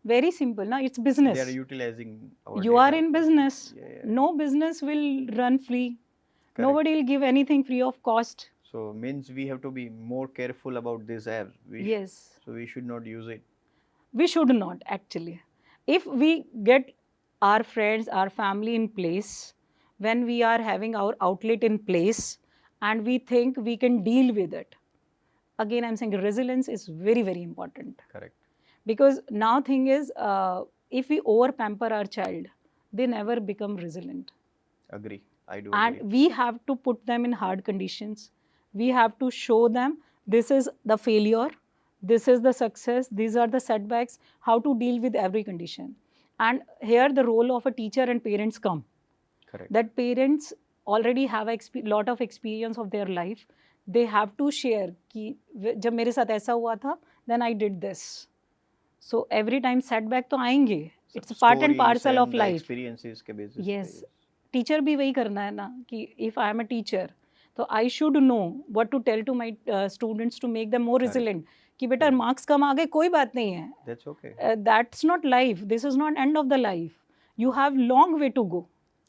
Speaker 2: Very simple. Now it's business.
Speaker 1: They are utilizing our
Speaker 2: You
Speaker 1: data.
Speaker 2: are in business.
Speaker 1: Yeah.
Speaker 2: No business will run free.
Speaker 1: Correct.
Speaker 2: Nobody will give anything free of cost.
Speaker 1: So means we have to be more careful about these apps.
Speaker 2: Yes.
Speaker 1: So we should not use it.
Speaker 2: We should not actually. If we get our friends, our family in place, when we are having our outlet in place and we think we can deal with it. Again, I'm saying resilience is very, very important.
Speaker 1: Correct.
Speaker 2: Because now thing is, if we over pamper our child, they never become resilient.
Speaker 1: Agree. I do
Speaker 2: and
Speaker 1: agree.
Speaker 2: We have to put them in hard conditions. We have to show them this is the failure, this is the success, these are the setbacks, how to deal with every condition. And here the role of a teacher and parents come.
Speaker 1: Correct.
Speaker 2: That parents already have a lot of experience of their life. They have to share कि जब मेरे साथ ऐसा हुआ था, then I did this. So every time setback तो आएंगे. It's part and parcel of life.
Speaker 1: Experiences के basis.
Speaker 2: Yes. Teacher भी वही करना है ना कि if I am a teacher, so I should know what to tell to my students to make them more resilient. कि बेटा marks कम आ गए कोई बात नहीं है.
Speaker 1: That's okay.
Speaker 2: That's not life. This is not end of the life. You have long way to go.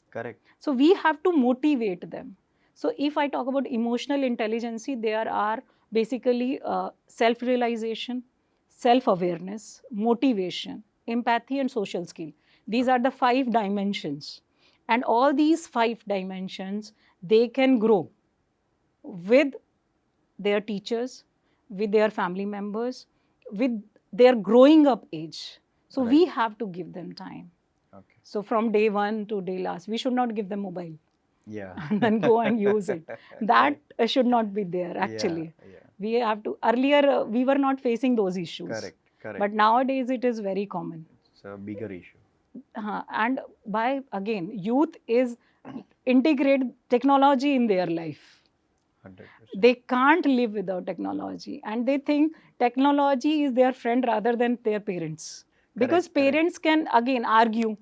Speaker 1: Correct.
Speaker 2: So we have to motivate them. So if I talk about emotional intelligence, there are basically self-realization, self-awareness, motivation, empathy and social skill. These are the 5 dimensions. And all these 5 dimensions, they can grow with their teachers, with their family members, with their growing up age. So we have to give them time.
Speaker 1: Okay.
Speaker 2: So from day 1 to day last, we should not give them mobile.
Speaker 1: Yeah.
Speaker 2: And then go and use it. That should not be there actually.
Speaker 1: Yeah.
Speaker 2: We have to, earlier we were not facing those issues.
Speaker 1: Correct.
Speaker 2: But nowadays it is very common.
Speaker 1: It's a bigger issue.
Speaker 2: And by, again, youth is integrate technology in their life.
Speaker 1: 100%.
Speaker 2: They can't live without technology. And they think technology is their friend rather than their parents. Because parents can, again, argue,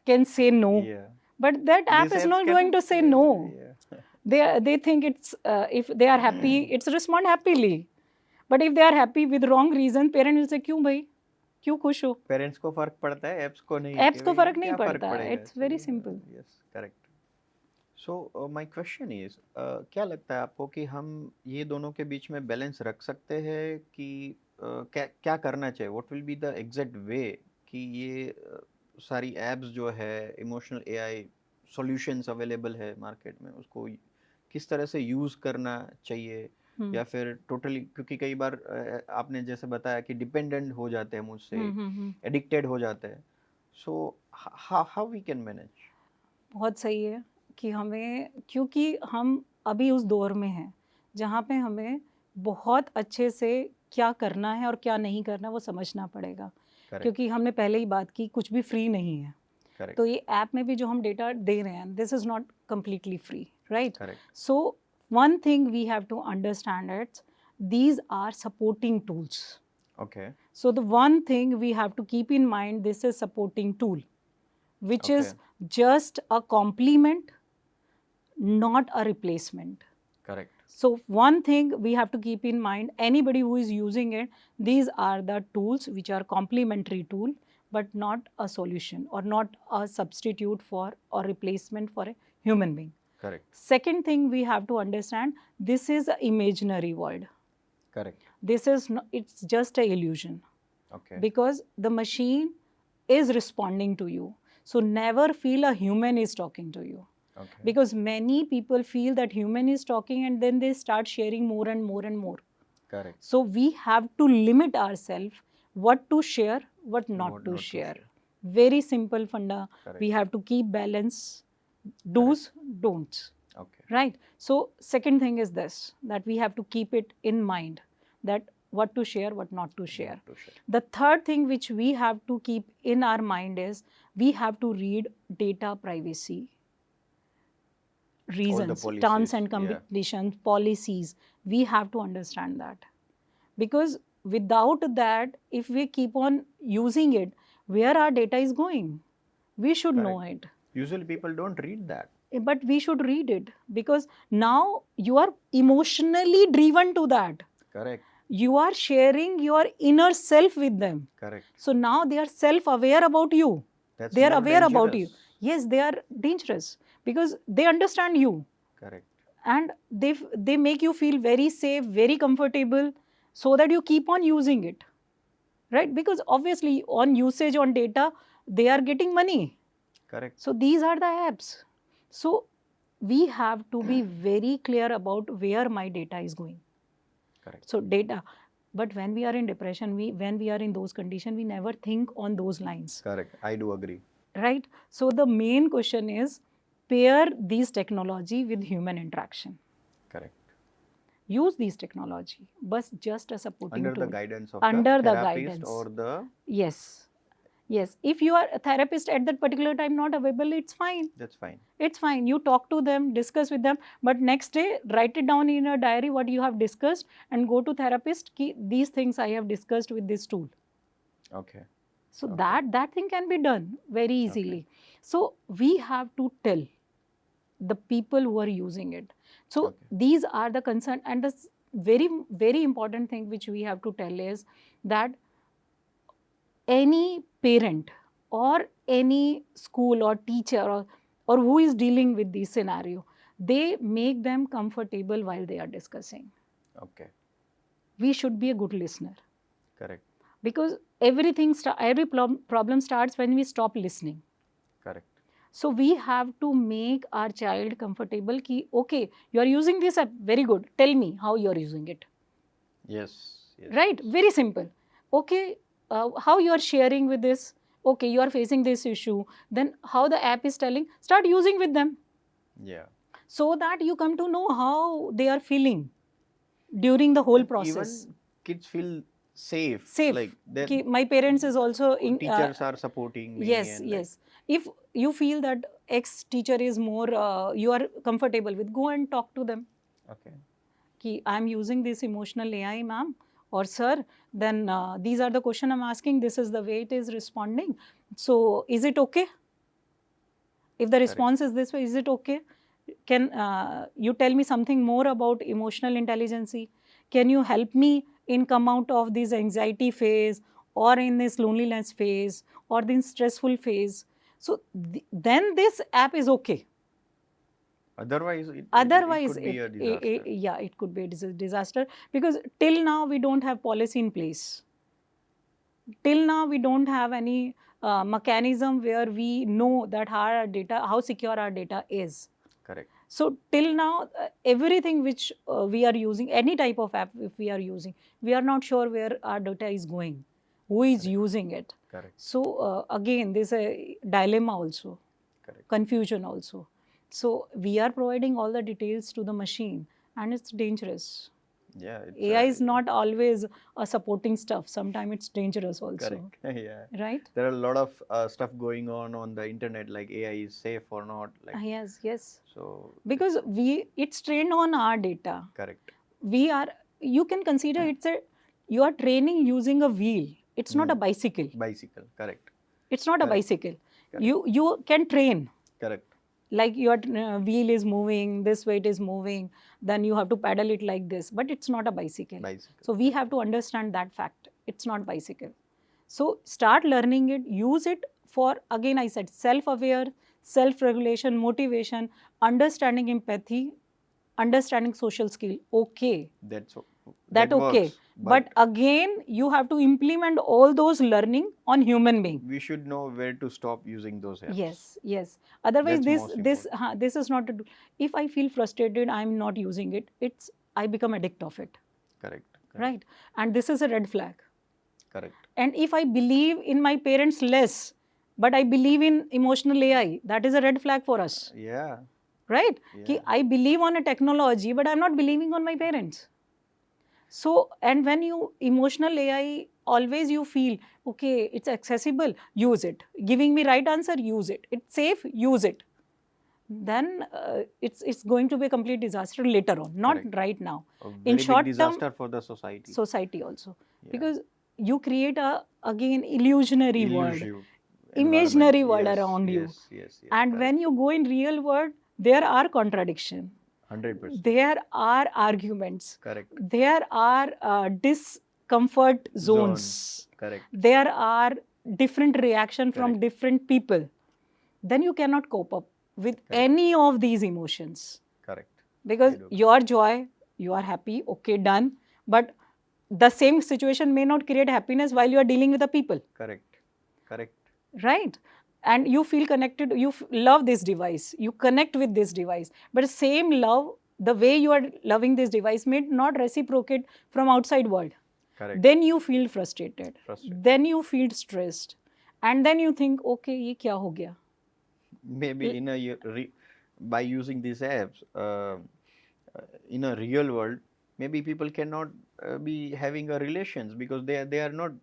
Speaker 2: can say no.
Speaker 1: Yeah.
Speaker 2: But that app is not going to say no.
Speaker 1: Yeah.
Speaker 2: they think it's if they are happy, it's respond happily. But if they are happy with wrong reason, parent will say क्यों भाई, क्यों खुश हो?
Speaker 1: Parents को फर्क पड़ता है, apps को नहीं,
Speaker 2: Apps
Speaker 1: कि
Speaker 2: को
Speaker 1: भाई
Speaker 2: फर्क नहीं
Speaker 1: क्या फर्क
Speaker 2: पड़ता,
Speaker 1: पड़ेगा
Speaker 2: it's
Speaker 1: इससे।
Speaker 2: very simple.
Speaker 1: Yes, correct. So my question is, क्या लगता है आपको कि हम ये दोनों के बीच में बैलेंस रख सकते हैं कि क्या क्या करना चाहिए, what will be the exact वे कि ये सारी एप्स जो है, इमोशनल एआई सॉल्यूशंस अवेलेबल है मार्केट में, उसको किस तरह से यूज़ करना चाहिए, या फिर टोटली, क्योंकि कई बार आपने जैसे बताया कि डिपेंडेंट हो जाते हैं मुझसे, एडिक्टेड हो जाते हैं, so how we can manage?
Speaker 2: बहुत सही है कि हमें, क्योंकि हम अभी उस दौर में हैं जहाँ पे हमें बहुत अच्छे से क्या करना है और क्या नहीं करना वो समझना पड़ेगा। क्योंकि हमने पहले ही बात की, कुछ भी फ्री नहीं है। तो ये ऐप में भी जो हम डेटा दे रहे हैं, this is not completely free, right? So one thing we have to understand is these are supporting tools.
Speaker 1: Okay.
Speaker 2: So the one thing we have to keep in mind, this is supporting tool, which is just a complement, not a replacement.
Speaker 1: Correct.
Speaker 2: So one thing we have to keep in mind, anybody who is using it, these are the tools which are complementary tool, but not a solution or not a substitute for or replacement for a human being.
Speaker 1: Correct.
Speaker 2: Second thing we have to understand, this is an imaginary world.
Speaker 1: Correct.
Speaker 2: This is it's just an illusion.
Speaker 1: Okay.
Speaker 2: Because the machine is responding to you. So never feel a human is talking to you. Okay. Because many people feel that human is talking and then they start sharing more and more and more. Correct. So we have to limit ourselves what to share, what not to share. Very simple funda. Correct. We have to keep balance. Do's, don'ts. Okay. Right? So second thing is this, that we have to keep it in mind, that what to share, what not to share. The third thing which we have to keep in our mind is we have to read data privacy reasons, terms and conditions, policies. We have to understand that. Because without that, if we keep on using it, where our data is going? We should know it.
Speaker 1: Usually people don't read that.
Speaker 2: But we should read it, because now you are emotionally driven to that.
Speaker 1: Correct.
Speaker 2: You are sharing your inner self with them.
Speaker 1: Correct.
Speaker 2: So now they are self-aware about you.
Speaker 1: That's
Speaker 2: they are
Speaker 1: more
Speaker 2: aware
Speaker 1: dangerous.
Speaker 2: about you. Yes, they are dangerous because they understand you.
Speaker 1: Correct.
Speaker 2: And they make you feel very safe, very comfortable, so that you keep on using it. Right? Because obviously on usage on data, they are getting money.
Speaker 1: Correct.
Speaker 2: So these are the apps. So we have to be very clear about where my data is going.
Speaker 1: Correct.
Speaker 2: So data. But when we are in depression, when we are in those conditions, we never think on those lines.
Speaker 1: Correct. I do agree.
Speaker 2: Right? So the main question is, pair these technology with human interaction.
Speaker 1: Correct.
Speaker 2: Use these technology, but just a supporting
Speaker 1: under
Speaker 2: tool.
Speaker 1: The guidance of
Speaker 2: under
Speaker 1: the therapist
Speaker 2: guidance.
Speaker 1: Or the...
Speaker 2: Yes. Yes, if you are a therapist at that particular time not available, it's fine.
Speaker 1: That's fine.
Speaker 2: It's fine. You talk to them, discuss with them, but next day write it down in a diary what you have discussed and go to therapist. These things I have discussed with this tool.
Speaker 1: Okay.
Speaker 2: So that thing can be done very easily. Okay. So we have to tell the people who are using it. So these are the concern, and the very, very important thing which we have to tell is that any parent or any school or teacher or who is dealing with this scenario, they make them comfortable while they are discussing.
Speaker 1: Okay.
Speaker 2: We should be a good listener.
Speaker 1: Correct.
Speaker 2: Because every problem starts when we stop listening.
Speaker 1: Correct.
Speaker 2: So we have to make our child comfortable ki, okay, you are using this app, very good. Tell me how you are using it.
Speaker 1: Yes.
Speaker 2: Right? Very simple. Okay, how you are sharing with this? Okay, you are facing this issue. Then how the app is telling, start using with them.
Speaker 1: Yeah.
Speaker 2: So that you come to know how they are feeling during the whole process.
Speaker 1: Even kids feel safe.
Speaker 2: Safe.
Speaker 1: Like
Speaker 2: my parents is also...
Speaker 1: teachers are supporting me.
Speaker 2: Yes, yes. If you feel that X teacher is more, you are comfortable with, go and talk to them.
Speaker 1: Okay.
Speaker 2: Ki, I am using this emotional AI, ma'am, or sir, then these are the question I'm asking, this is the way it is responding. So is it okay? If the response is this way, is it okay? Can you tell me something more about emotional intelligence? Can you help me in come out of this anxiety phase, or in this loneliness phase, or this stressful phase? So then this app is okay.
Speaker 1: Otherwise, it
Speaker 2: Otherwise,
Speaker 1: could be a disaster.
Speaker 2: yeah, it could be a disaster, because till now we don't have policy in place. Till now we don't have any mechanism where we know that how secure our data is.
Speaker 1: Correct.
Speaker 2: So till now, everything which we are using, any type of app if we are using, we are not sure where our data is going, who is
Speaker 1: Correct.
Speaker 2: using it.
Speaker 1: Correct.
Speaker 2: So again, there's a dilemma also,
Speaker 1: Correct.
Speaker 2: confusion also. So we are providing all the details to the machine, and it's dangerous.
Speaker 1: Yeah. It's
Speaker 2: AI is not always a supporting stuff. Sometimes it's dangerous also.
Speaker 1: correct. Yeah.
Speaker 2: Right?
Speaker 1: There are a lot of stuff going on the internet, like AI is safe or not. Like,
Speaker 2: Yes, yes.
Speaker 1: so.
Speaker 2: Because it's trained on our data.
Speaker 1: Correct.
Speaker 2: You can consider you are training using a wheel. It's not a bicycle.
Speaker 1: Bicycle. Correct.
Speaker 2: It's not a
Speaker 1: Correct.
Speaker 2: bicycle.
Speaker 1: Correct.
Speaker 2: You can train.
Speaker 1: Correct.
Speaker 2: Like your wheel is moving, this way it is moving, then you have to pedal it like this, but it's not a bicycle. So we have to understand that fact. It's not bicycle. So start learning it, use it for, again I said, self-aware, self-regulation, motivation, understanding empathy, understanding social skill. Okay. That okay.
Speaker 1: Works,
Speaker 2: but again, you have to implement all those learning on human being.
Speaker 1: We should know where to stop using those apps.
Speaker 2: Yes, yes. Otherwise,
Speaker 1: That's
Speaker 2: this is not. If I feel frustrated, I'm not using it. I become addict of it.
Speaker 1: Correct.
Speaker 2: Right, and this is a red flag.
Speaker 1: Correct.
Speaker 2: And if I believe in my parents less, but I believe in emotional AI, that is a red flag for us.
Speaker 1: Yeah.
Speaker 2: Right? Yeah. I believe on a technology, but I'm not believing on my parents. So, and when you emotional AI, always you feel, okay, it's accessible, use it. Giving me right answer, use it. It's safe, use it. Then it's going to be a complete disaster later on, not right now.
Speaker 1: In short term, disaster for the society.
Speaker 2: Society also. Yeah. Because you create again illusionary world, imaginary world around you. Yes, and correct. When you go in real world, there are contradiction.
Speaker 1: 100%.
Speaker 2: There are arguments.
Speaker 1: Correct.
Speaker 2: There are discomfort zones.
Speaker 1: Correct.
Speaker 2: There are different reaction from different people. Then you cannot cope up with any of these emotions.
Speaker 1: Correct.
Speaker 2: Because your joy, you are happy, okay, done. But the same situation may not create happiness while you are dealing with the people. Correct. Correct. Right? And you feel connected, you love this device, you connect with this device, but same love, the way you are loving this device may not reciprocate from outside world. Correct. Then you feel frustrated. Then you feel stressed, and then you think, okay, ye kya ho gaya? Maybe by using these apps in a real world, maybe people cannot be having a relations because they are not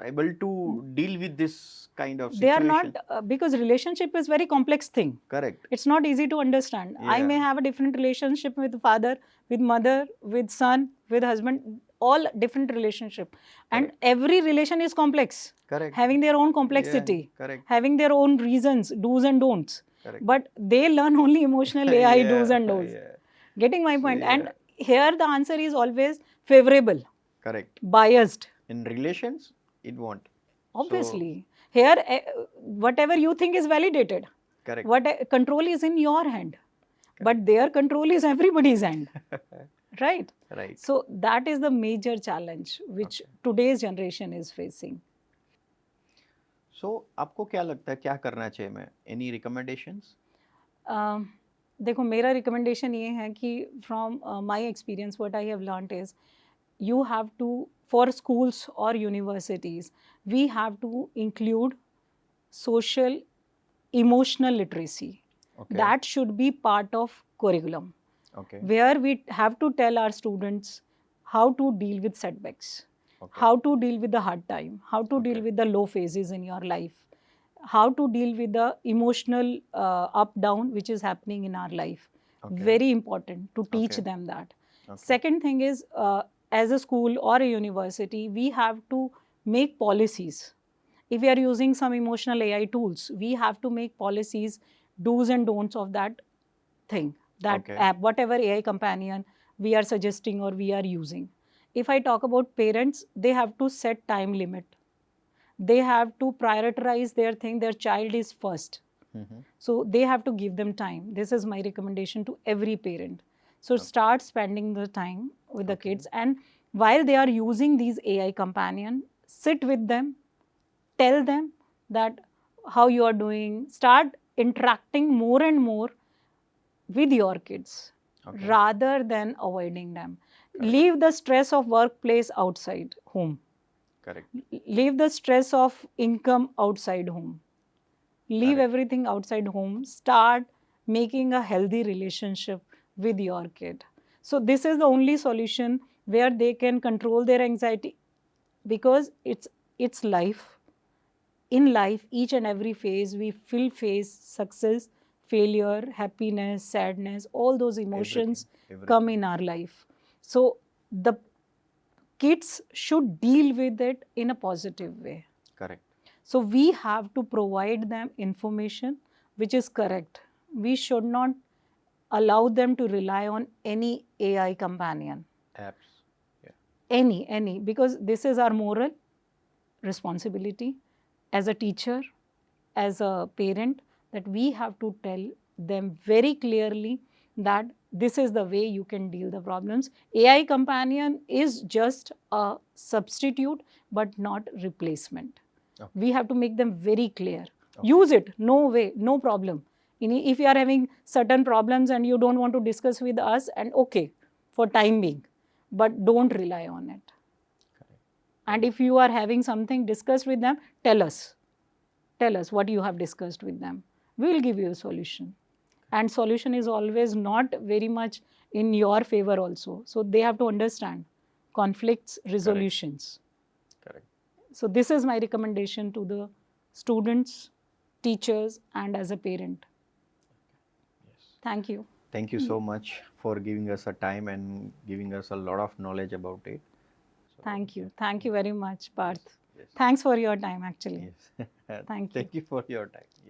Speaker 2: able to deal with this kind of situation. They are not, because relationship is very complex thing. Correct. It's not easy to understand. Yeah. I may have a different relationship with father, with mother, with son, with husband, all different relationship. Correct. And every relation is complex. Correct. Having their own complexity. Yeah. Correct. Having their own reasons, do's and don'ts. Correct. But they learn only emotional AI do's and don'ts. Yeah. Getting my point? So, yeah. And here the answer is always favorable. Correct. Biased. In relations, it won't. Obviously. So, here, whatever you think is validated. Correct. What control is in your hand. Correct. But their control is everybody's hand. Right? Right. So that is the major challenge which today's generation is facing. So, आपको क्या लगता है क्या करना चाहिए मैं? Any recommendations? देखो मेरा recommendation ये है कि from my experience what I have learnt is you have to, for schools or universities, we have to include social emotional literacy. Okay. That should be part of curriculum. Okay. Where we have to tell our students how to deal with setbacks, how to deal with the hard time, how to deal with the low phases in your life, how to deal with the emotional up down which is happening in our life. Very important to teach them that. Second thing is, as a school or a university, we have to make policies. If we are using some emotional AI tools, we have to make policies, do's and don'ts of that thing, that
Speaker 1: Okay.
Speaker 2: app, whatever AI companion we are suggesting or we are using. If I talk about parents, they have to set time limit. They have to prioritize their thing. Their child is first.
Speaker 1: Mm-hmm.
Speaker 2: So they have to give them time. This is my recommendation to every parent. So start spending the time with the
Speaker 1: Okay.
Speaker 2: kids, and while they are using these AI companion, sit with them, tell them that how you are doing. Start interacting more and more with your kids
Speaker 1: Okay.
Speaker 2: rather than avoiding them.
Speaker 1: Correct.
Speaker 2: Leave the stress of workplace outside home.
Speaker 1: Correct.
Speaker 2: Leave the stress of income outside home. Leave
Speaker 1: Correct.
Speaker 2: everything outside home. Start making a healthy relationship with your kid. So this is the only solution where they can control their anxiety, because it's life. In life, each and every phase we will face success, failure, happiness, sadness, all those emotions
Speaker 1: Everything.
Speaker 2: come in our life. So the kids should deal with it in a positive way.
Speaker 1: Correct.
Speaker 2: So we have to provide them information which is correct. We should not allow them to rely on any AI companion,
Speaker 1: Apps. Yeah.
Speaker 2: any, because this is our moral responsibility as a teacher, as a parent, that we have to tell them very clearly that this is the way you can deal the problems. AI companion is just a substitute but not replacement.
Speaker 1: Okay.
Speaker 2: We have to make them very clear.
Speaker 1: Okay.
Speaker 2: Use it, no way, no problem. If you are having certain problems and you don't want to discuss with us, and okay, for time being, but don't rely on it.
Speaker 1: Correct.
Speaker 2: And if you are having something discussed with them, tell us. Tell us what you have discussed with them. We will give you a solution. And solution is always not very much in your favor also. So they have to understand conflicts, resolutions.
Speaker 1: Correct.
Speaker 2: So this is my recommendation to the students, teachers, and as a parent.
Speaker 1: Yes.
Speaker 2: Thank you.
Speaker 1: Thank you so much for giving us a time and giving us a lot of knowledge about it. So,
Speaker 2: Thank you. Thank you very much, Parth.
Speaker 1: Yes.
Speaker 2: Thanks for your time, actually.
Speaker 1: Yes.
Speaker 2: Thank you.
Speaker 1: Thank you for your time. Yeah.